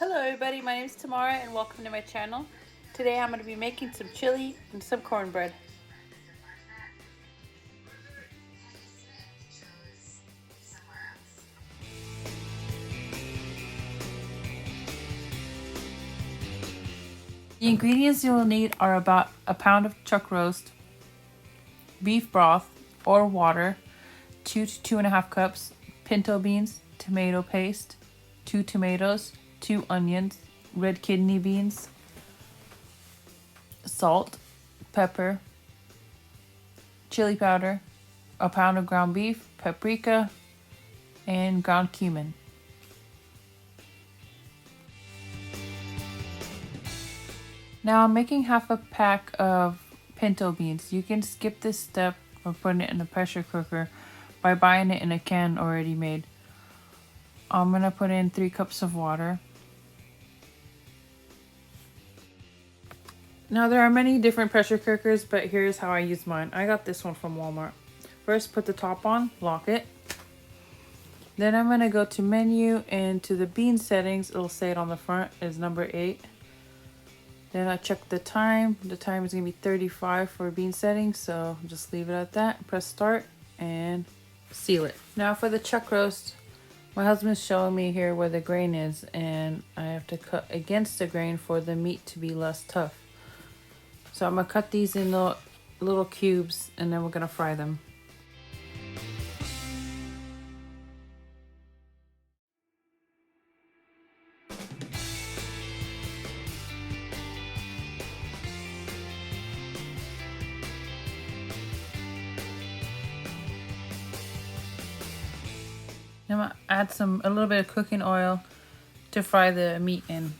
Hello everybody, my name is Tamara and welcome to my channel. Today I'm going to be making some chili and some cornbread. The ingredients you will need are about a pound of chuck roast, beef broth or water, 2 to 2.5 cups, pinto beans, tomato paste, 2 tomatoes, 2 onions, red kidney beans, salt, pepper, chili powder, a pound of ground beef, paprika, and ground cumin. Now I'm making half a pack of pinto beans. You can skip this step of putting it in a pressure cooker by buying it in a can already made. I'm going to put in 3 cups of water. Now there are many different pressure cookers, but here's how I use mine. I got this one from Walmart. First, put the top on, lock it. Then I'm going to go to menu, and to the bean settings, it'll say it on the front is number 8. Then I check the time. The time is going to be 35 for bean settings, so just leave it at that. Press start and seal it. Now for the chuck roast, my husband's showing me here where the grain is, and I have to cut against the grain for the meat to be less tough. So I'm going to cut these in little cubes, and then we're going to fry them. I'm going to add a little bit of cooking oil to fry the meat in.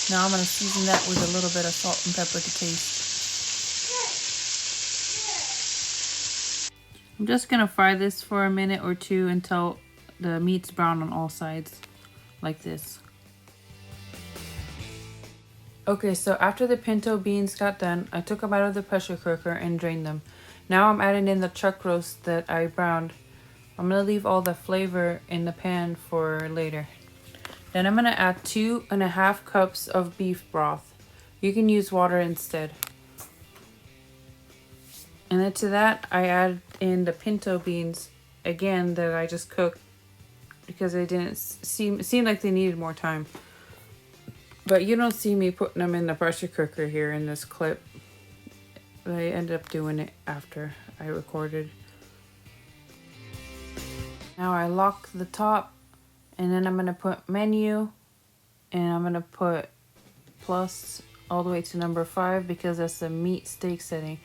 Now I'm going to season that with a little bit of salt and pepper to taste. I'm just going to fry this for a minute or two until the meat's brown on all sides, like this. Okay, so after the pinto beans got done, I took them out of the pressure cooker and drained them. Now I'm adding in the chuck roast that I browned. I'm going to leave all the flavor in the pan for later. Then I'm going to add 2.5 cups of beef broth. You can use water instead. And then to that, I add in the pinto beans again that I just cooked because they didn't seem like they needed more time. But you don't see me putting them in the pressure cooker here in this clip. I ended up doing it after I recorded. Now I lock the top. And then I'm going to put menu, and I'm going to put plus all the way to number 5 because that's the meat steak setting.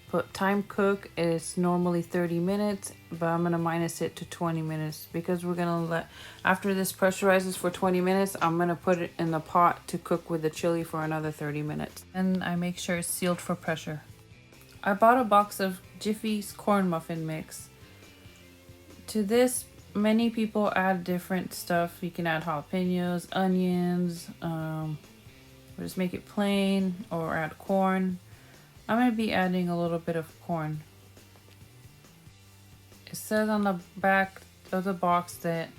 Put time cook, it's normally 30 minutes, but I'm going to minus it to 20 minutes because we're going to after this pressurizes for 20 minutes, I'm going to put it in the pot to cook with the chili for another 30 minutes. And I make sure it's sealed for pressure. I bought a box of Jiffy's corn muffin mix. To this, many people add different stuff. You can add jalapenos, onions, or just make it plain, or add corn. I'm going to be adding a little bit of corn. It says on the back of the box that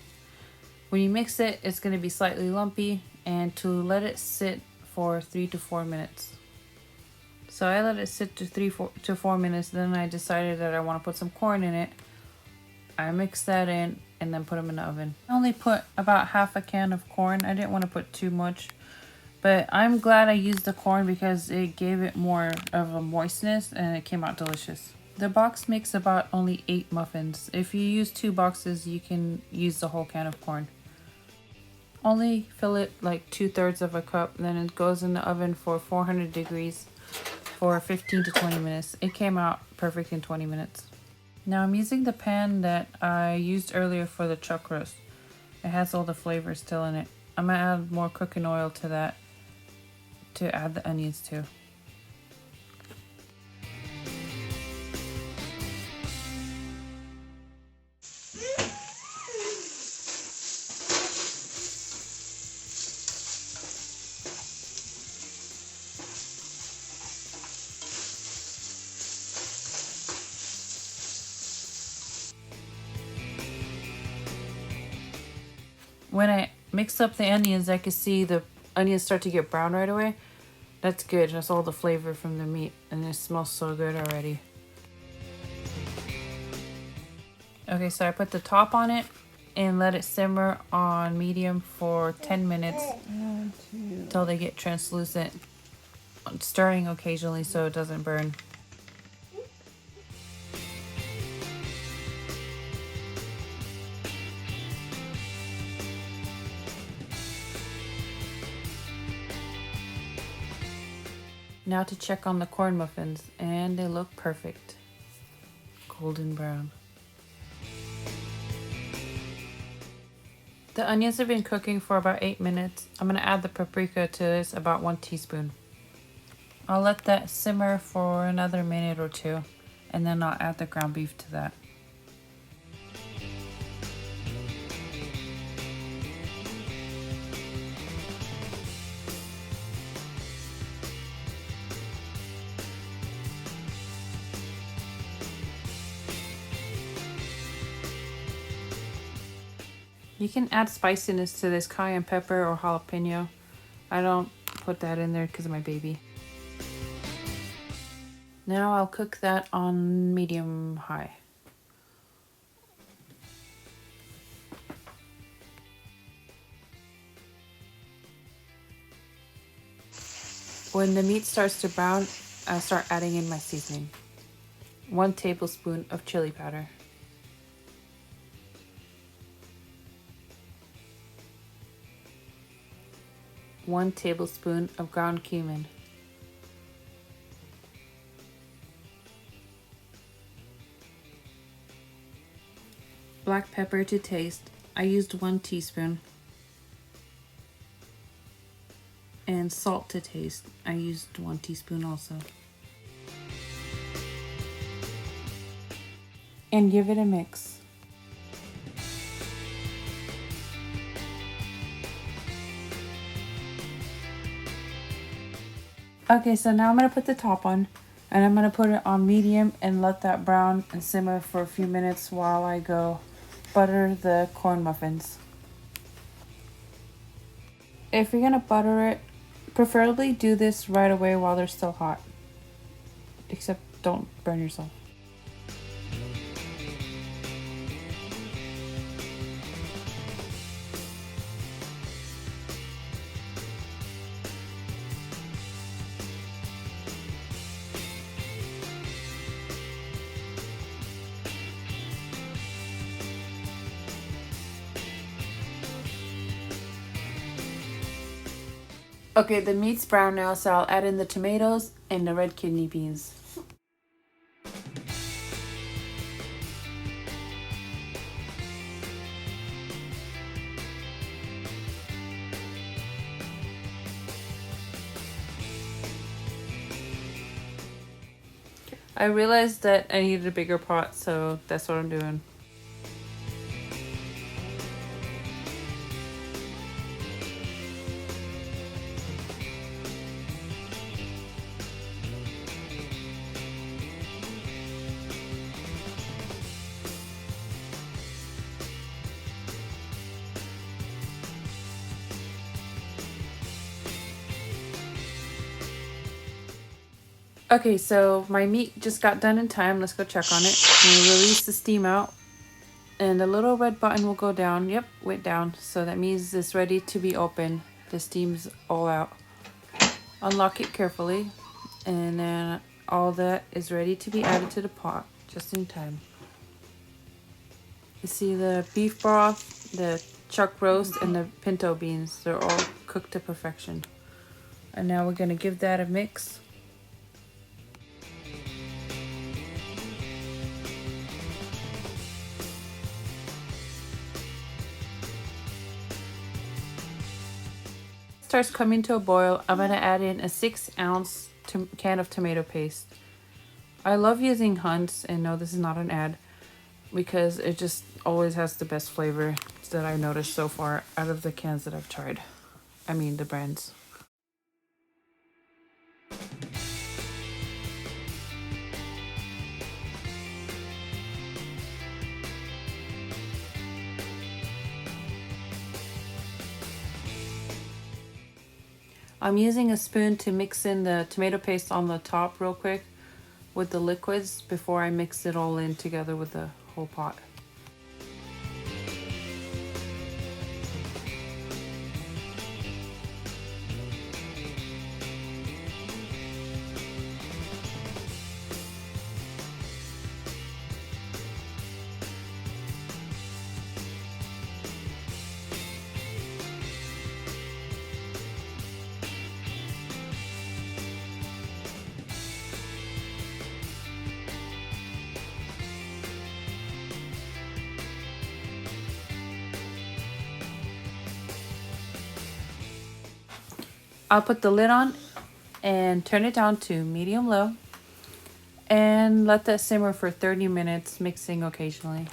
when you mix it, it's going to be slightly lumpy, and to let it sit for 3 to 4 minutes. So I let it sit to 3 to 4 minutes, then I decided that I want to put some corn in it. I mix that in and then put them in the oven. I only put about half a can of corn. I didn't want to put too much. But I'm glad I used the corn because it gave it more of a moistness and it came out delicious. The box makes about only 8 muffins. If you use 2 boxes, you can use the whole can of corn. Only fill it like 2/3 of a cup. Then it goes in the oven for 400 degrees for 15 to 20 minutes. It came out perfect in 20 minutes. Now I'm using the pan that I used earlier for the chuck roast. It has all the flavor still in it. I'm going to add more cooking oil to that to add the onions to. When I mix up the onions, I can see the onions start to get brown right away. That's good. That's all the flavor from the meat, and it smells so good already. Okay, so I put the top on it and let it simmer on medium for 10 minutes until they get translucent. Stirring occasionally so it doesn't burn. Now to check on the corn muffins, and they look perfect. Golden brown. The onions have been cooking for about 8 minutes. I'm going to add the paprika to this, about 1 teaspoon. I'll let that simmer for another minute or two, and then I'll add the ground beef to that. You can add spiciness to this, cayenne pepper or jalapeno. I don't put that in there because of my baby. Now I'll cook that on medium high. When the meat starts to brown, I'll start adding in my seasoning. 1 tablespoon of chili powder. 1 tablespoon of ground cumin. Black pepper to taste. I used 1 teaspoon. And salt to taste. I used 1 teaspoon also. And give it a mix. Okay, so now I'm going to put the top on, and I'm going to put it on medium and let that brown and simmer for a few minutes while I go butter the corn muffins. If you're going to butter it, preferably do this right away while they're still hot. Except don't burn yourself. Okay, the meat's brown now, so I'll add in the tomatoes and the red kidney beans. I realized that I needed a bigger pot, so that's what I'm doing. Okay, so my meat just got done in time. Let's go check on it. And release the steam out. And the little red button will go down. Yep, went down. So that means it's ready to be opened. The steam's all out. Unlock it carefully. And then all that is ready to be added to the pot. Just in time. You see the beef broth, the chuck roast, and the pinto beans. They're all cooked to perfection. And now we're going to give that a mix. Starts coming to a boil, I'm going to add in a 6-ounce can of tomato paste. I love using Hunt's, and no, this is not an ad, because it just always has the best flavor that I've noticed so far out of the cans that I've tried. I mean the brands. I'm using a spoon to mix in the tomato paste on the top real quick with the liquids before I mix it all in together with the whole pot. I'll put the lid on and turn it down to medium-low and let that simmer for 30 minutes, mixing occasionally.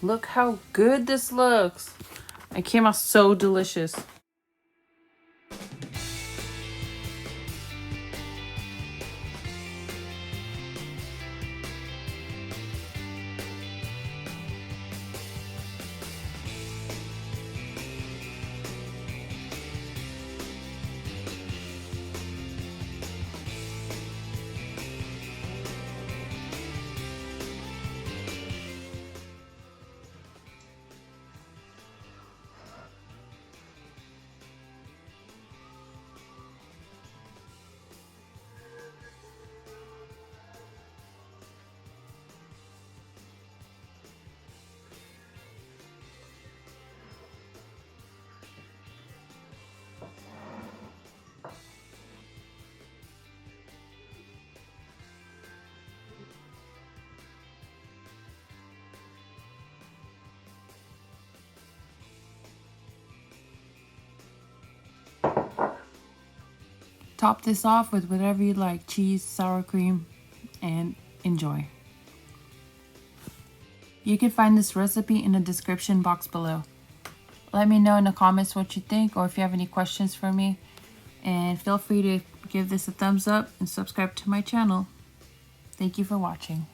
Look how good this looks. It came out so delicious. Top this off with whatever you like, cheese, sour cream, and enjoy. You can find this recipe in the description box below. Let me know in the comments what you think or if you have any questions for me. And feel free to give this a thumbs up and subscribe to my channel. Thank you for watching.